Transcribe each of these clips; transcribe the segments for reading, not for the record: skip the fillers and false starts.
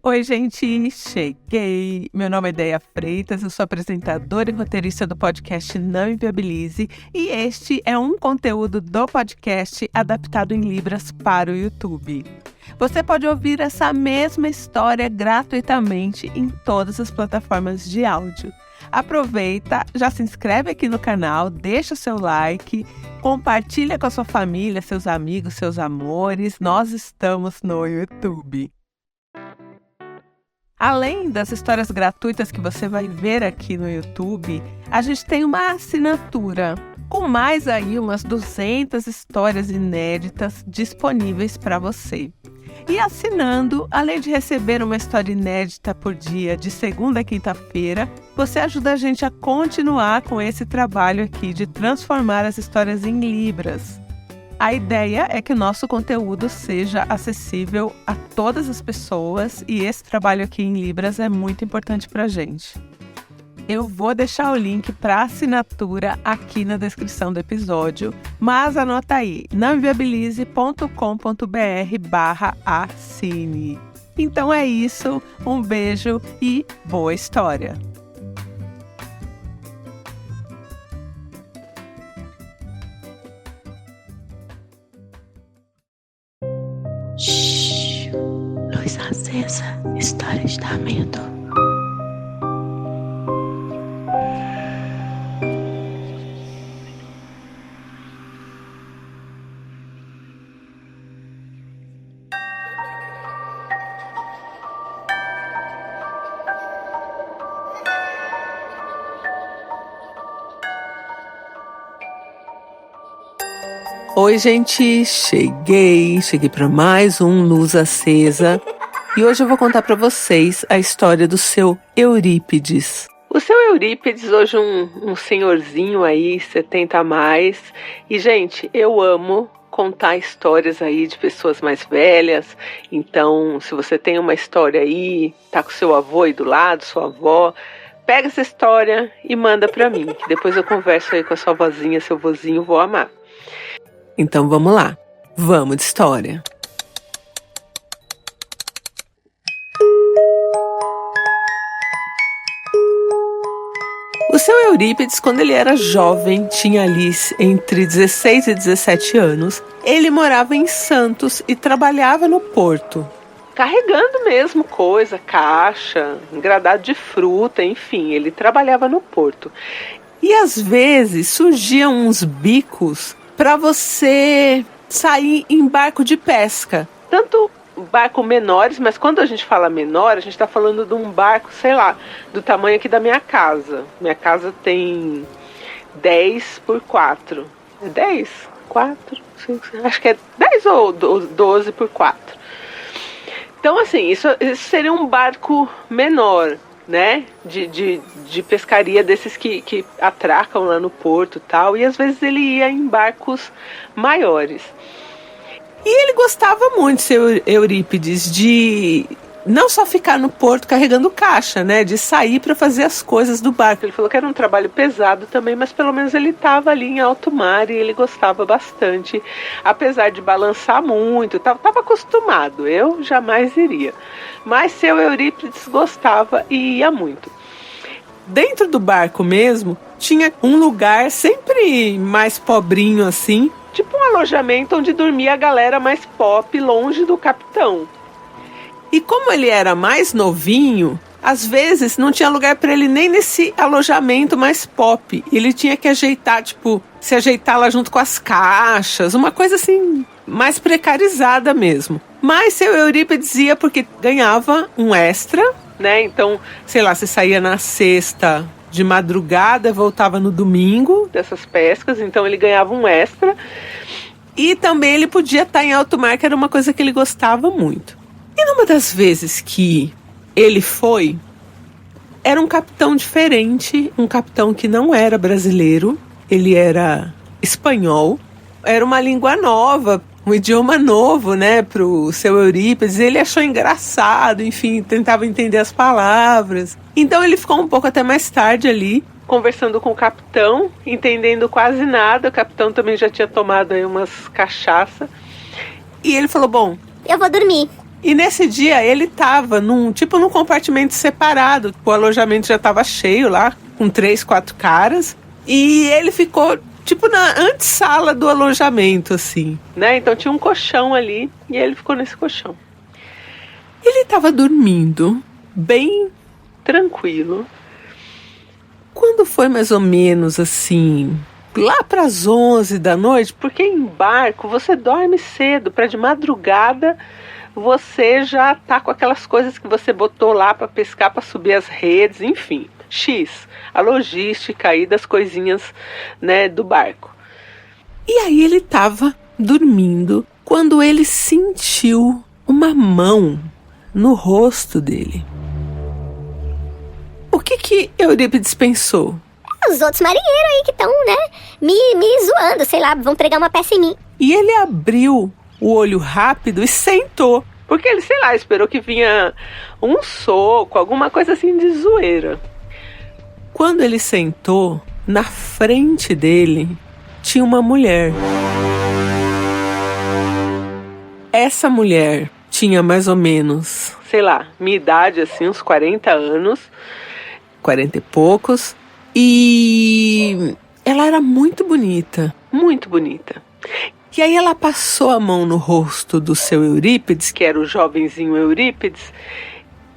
Oi, gente, cheguei! Meu nome é Deia Freitas, eu sou apresentadora e roteirista do podcast Não Inviabilize e este é um conteúdo do podcast adaptado em Libras para o YouTube. Você pode ouvir essa mesma história gratuitamente em todas as plataformas de áudio. Aproveita, já se inscreve aqui no canal, deixa o seu like, compartilha com a sua família, seus amigos, seus amores. Nós estamos no YouTube. Além das histórias gratuitas que você vai ver aqui no YouTube, a gente tem uma assinatura com mais aí umas 200 histórias inéditas disponíveis para você. E assinando, além de receber uma história inédita por dia de segunda a quinta-feira, você ajuda a gente a continuar com esse trabalho aqui de transformar as histórias em Libras. A ideia é que o nosso conteúdo seja acessível a todas as pessoas e esse trabalho aqui em Libras é muito importante para a gente. Eu vou deixar o link para assinatura aqui na descrição do episódio, mas anota aí, nãoinviabilize.com.br/assine. Então é isso, um beijo e boa história! Shhh, luz acesa, história de dar medo. Oi, gente, cheguei para mais um Luz Acesa e hoje eu vou contar para vocês a história do seu Eurípides. O seu Eurípides, hoje um senhorzinho aí, 70 a mais, e gente, eu amo contar histórias aí de pessoas mais velhas, então se você tem uma história aí, tá com seu avô aí do lado, sua avó, pega essa história e manda para mim, que depois eu converso aí com a sua vozinha, seu vozinho, vou amar. Então vamos lá, vamos de história. O seu Eurípides, quando ele era jovem, tinha ali entre 16 e 17 anos, ele morava em Santos e trabalhava no porto. Carregando mesmo coisa, caixa, engradado de fruta, enfim, ele trabalhava no porto. E às vezes surgiam uns bicos para você sair em barco de pesca. Tanto barco menores, mas quando a gente fala menor, a gente está falando de um barco, sei lá, do tamanho aqui da minha casa. Minha casa tem 10 por 4. É 10? 4? 5, acho que é 10 ou 12 por 4. Então, assim, isso seria um barco menor, né, de pescaria desses que atracam lá no porto e tal, e às vezes ele ia em barcos maiores. E ele gostava muito, seu Eurípides, de não só ficar no porto carregando caixa, né, de sair para fazer as coisas do barco. Ele falou que era um trabalho pesado também, mas pelo menos ele estava ali em alto mar e ele gostava bastante, apesar de balançar muito, estava acostumado, eu jamais iria. Mas seu Eurípides gostava e ia muito. Dentro do barco mesmo, tinha um lugar sempre mais pobrinho assim, tipo um alojamento onde dormia a galera mais pop, longe do capitão. E como ele era mais novinho, às vezes não tinha lugar para ele nem nesse alojamento mais pop. Ele tinha que ajeitar, se ajeitar lá junto com as caixas, uma coisa assim, mais precarizada mesmo. Mas seu Eurípides ia porque ganhava um extra, né? Então, sei lá, você saía na sexta de madrugada, voltava no domingo dessas pescas, então ele ganhava um extra. E também ele podia estar em alto mar, que era uma coisa que ele gostava muito. E numa das vezes que ele foi, era um capitão diferente, um capitão que não era brasileiro, ele era espanhol, era uma língua nova, um idioma novo, né, pro seu Eurípides. Ele achou engraçado, enfim, tentava entender as palavras. Então ele ficou um pouco até mais tarde ali, conversando com o capitão, entendendo quase nada. O capitão também já tinha tomado aí umas cachaça. E ele falou, bom, eu vou dormir. E nesse dia ele tava num compartimento separado. O alojamento já tava cheio lá, com 3, 4 caras. E ele ficou na antessala do alojamento, assim, né? Então tinha um colchão ali e ele ficou nesse colchão. Ele tava dormindo, bem tranquilo. Quando foi mais ou menos assim, lá para as 11 da noite, porque em barco você dorme cedo, para de madrugada você já tá com aquelas coisas que você botou lá para pescar, para subir as redes, enfim, a logística aí das coisinhas, né, do barco. E aí ele tava dormindo quando ele sentiu uma mão no rosto dele. O que Eurípides pensou? Os outros marinheiros aí que estão, né, me zoando, sei lá, vão pregar uma peça em mim. E ele abriu o olho rápido e sentou. Porque ele, sei lá, esperou que vinha um soco, alguma coisa assim de zoeira. Quando ele sentou, na frente dele tinha uma mulher. Essa mulher tinha mais ou menos, sei lá, minha idade, assim, uns 40 anos, 40 e poucos. E ela era muito bonita, muito bonita. E aí ela passou a mão no rosto do seu Eurípides, que era o jovenzinho Eurípides,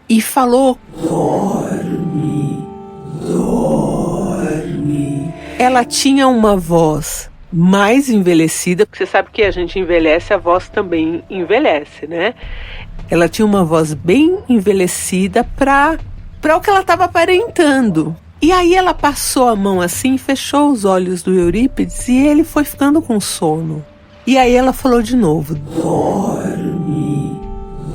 e falou: dorme, dorme. Ela tinha uma voz mais envelhecida, porque você sabe que a gente envelhece, a voz também envelhece, né? Ela tinha uma voz bem envelhecida para o que ela estava aparentando. E aí ela passou a mão assim, fechou os olhos do Eurípides e ele foi ficando com sono. E aí ela falou de novo: dorme,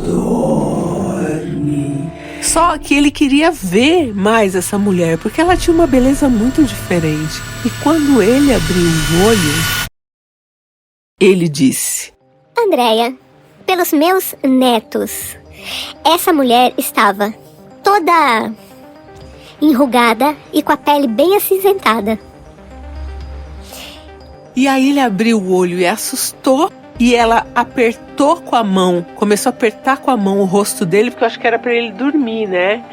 dorme. Só que ele queria ver mais essa mulher, porque ela tinha uma beleza muito diferente. E quando ele abriu o olho, ele disse: Andréia, pelos meus netos, essa mulher estava toda enrugada e com a pele bem acinzentada. E aí ele abriu o olho e assustou. E ela apertou com a mão, começou a apertar com a mão o rosto dele, porque eu acho que era para ele dormir, né?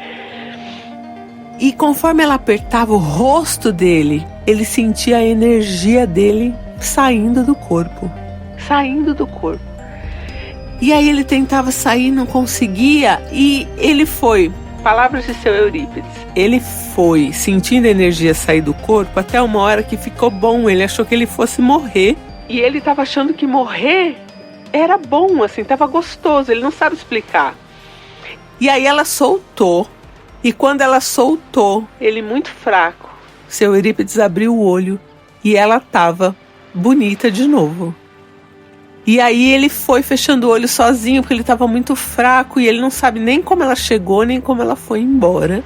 E conforme ela apertava o rosto dele, ele sentia a energia dele saindo do corpo. Saindo do corpo. E aí ele tentava sair, não conseguia, e ele foi... Palavras de seu Eurípides. Ele foi sentindo a energia sair do corpo até uma hora que ficou bom. Ele achou que ele fosse morrer. E ele estava achando que morrer era bom, assim, estava gostoso. Ele não sabe explicar. E aí ela soltou. E quando ela soltou, ele muito fraco, seu Eurípides abriu o olho e ela estava bonita de novo. E aí ele foi fechando o olho sozinho, porque ele estava muito fraco e ele não sabe nem como ela chegou, nem como ela foi embora.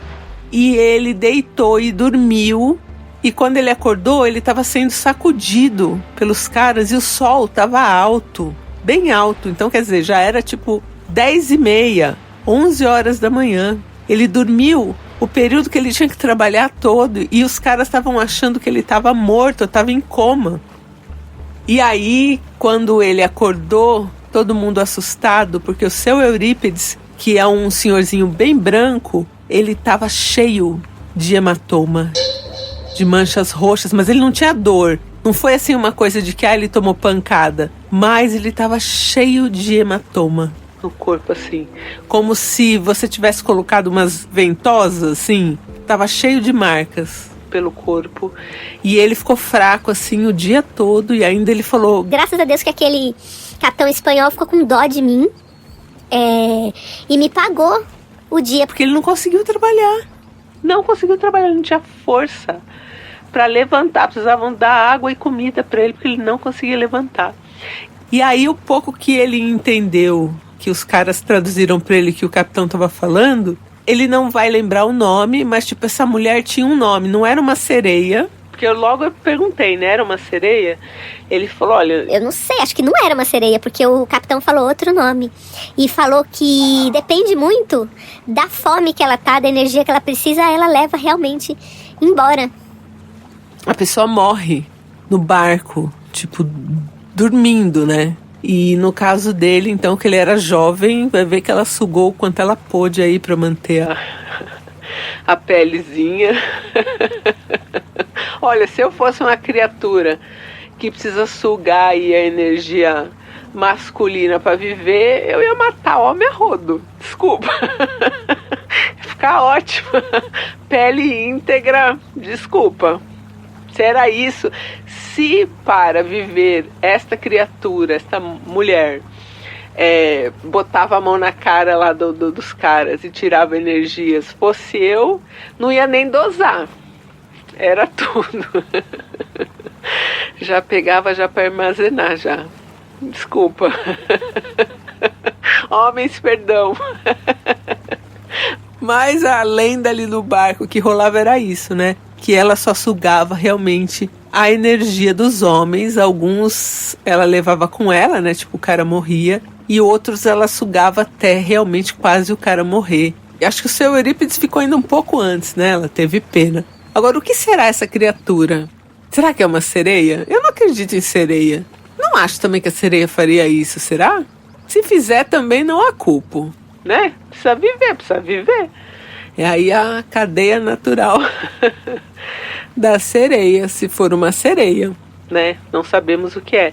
E ele deitou e dormiu. E quando ele acordou, ele estava sendo sacudido pelos caras e o sol estava alto, bem alto. Então, quer dizer, já era tipo 10h30, 11 horas da manhã. Ele dormiu o período que ele tinha que trabalhar todo e os caras estavam achando que ele estava morto, estava em coma. E aí, quando ele acordou, todo mundo assustado, porque o seu Eurípides, que é um senhorzinho bem branco, ele estava cheio de hematoma, de manchas roxas, mas ele não tinha dor. Não foi assim uma coisa de que ele tomou pancada, mas ele estava cheio de hematoma no corpo, assim. Como se você tivesse colocado umas ventosas, assim. Tava cheio de marcas pelo corpo. E ele ficou fraco, assim, o dia todo. E ainda ele falou... Graças a Deus que aquele capitão espanhol ficou com dó de mim. E me pagou o dia. Porque ele não conseguiu trabalhar. Não conseguiu trabalhar, não tinha força para levantar. Precisavam dar água e comida para ele, porque ele não conseguia levantar. E aí, o pouco que ele entendeu, que os caras traduziram para ele que o capitão estava falando, ele não vai lembrar o nome, mas tipo, essa mulher tinha um nome, não era uma sereia. Porque eu perguntei, né? Era uma sereia? Ele falou, olha... Eu não sei, acho que não era uma sereia, porque o capitão falou outro nome. E falou que depende muito da fome que ela tá, da energia que ela precisa, ela leva realmente embora. A pessoa morre no barco, tipo, dormindo, né? E no caso dele, então, que ele era jovem, vai ver que ela sugou o quanto ela pôde aí pra manter a pelezinha. Olha, se eu fosse uma criatura que precisa sugar aí a energia masculina pra viver, eu ia matar homem a rodo. Desculpa. Ficar ótimo. Pele íntegra, desculpa. Se era isso, se para viver esta criatura, esta mulher, botava a mão na cara lá dos caras e tirava energias, fosse eu, não ia nem dosar. Era tudo. Já pegava já para armazenar já. Desculpa. Homens, perdão. Mas a lenda ali no barco que rolava era isso, né? Que ela só sugava realmente a energia dos homens. Alguns ela levava com ela, né? Tipo, o cara morria. E outros ela sugava até realmente quase o cara morrer. E acho que o seu Eurípides ficou ainda um pouco antes, né? Ela teve pena. Agora, o que será essa criatura? Será que é uma sereia? Eu não acredito em sereia. Não acho também que a sereia faria isso, será? Se fizer, também não a culpo, né? Precisa viver. É aí a cadeia natural da sereia, se for uma sereia, né? Não sabemos o que é.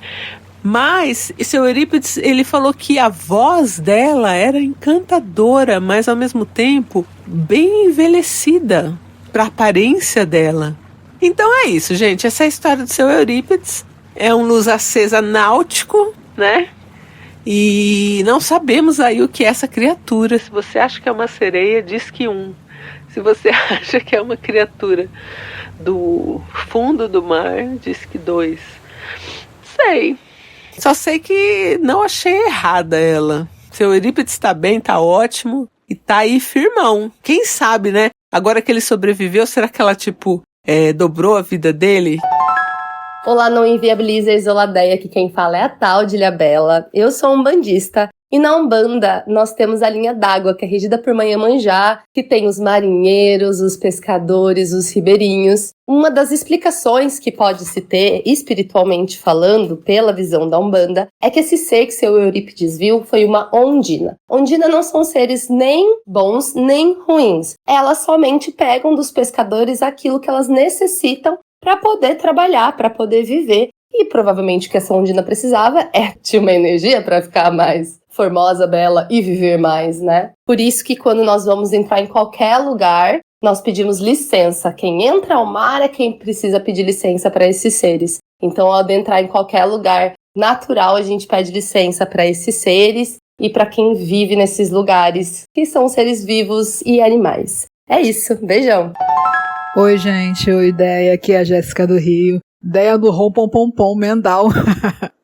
Mas, seu Eurípides, ele falou que a voz dela era encantadora, mas ao mesmo tempo bem envelhecida para a aparência dela. Então é isso, gente. Essa é a história do seu Eurípides. É um luz acesa náutico, né? E não sabemos aí o que é essa criatura. Se você acha que é uma sereia, diz que um. Se você acha que é uma criatura do fundo do mar, diz que 2. Sei. Só sei que não achei errada ela. Seu Eurípides tá bem, tá ótimo. E tá aí firmão. Quem sabe, né? Agora que ele sobreviveu, será que ela, dobrou a vida dele? Olá, não inviabiliza Isoladeia, aqui quem fala é a tal de Ilhabela. Eu sou umbandista e na Umbanda nós temos a linha d'água, que é regida por Mãe Iemanjá, que tem os marinheiros, os pescadores, os ribeirinhos. Uma das explicações que pode se ter, espiritualmente falando, pela visão da Umbanda, é que esse ser que seu Eurípides viu foi uma ondina. Ondina não são seres nem bons nem ruins. Elas somente pegam dos pescadores aquilo que elas necessitam para poder trabalhar, para poder viver. E provavelmente o que essa ondina precisava é de uma energia para ficar mais formosa, bela e viver mais, né? Por isso que quando nós vamos entrar em qualquer lugar, nós pedimos licença. Quem entra ao mar é quem precisa pedir licença para esses seres. Então, ao adentrar em qualquer lugar natural, a gente pede licença para esses seres e para quem vive nesses lugares, que são seres vivos e animais. É isso, beijão! Oi, gente, oi, Ideia, aqui é a Jéssica do Rio. Ideia do Rompompom Mendal.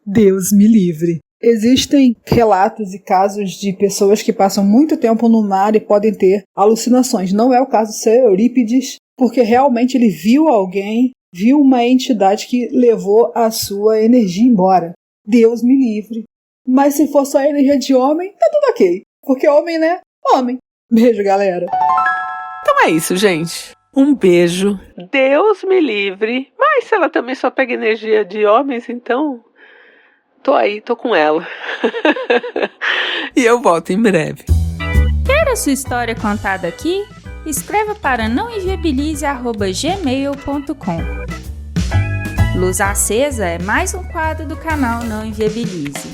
Deus me livre. Existem relatos e casos de pessoas que passam muito tempo no mar e podem ter alucinações. Não é o caso do seu Eurípides, porque realmente ele viu alguém, viu uma entidade que levou a sua energia embora. Deus me livre. Mas se for só energia de homem, tá tudo ok. Porque homem, né? Homem. Beijo, galera. Então é isso, gente. Um beijo. Deus me livre. Mas se ela também só pega energia de homens, então tô com ela. E eu volto em breve. Quer a sua história contada aqui? Escreva para nãoinviabilize@gmail.com. Luz Acesa é mais um quadro do canal Não Inviabilize.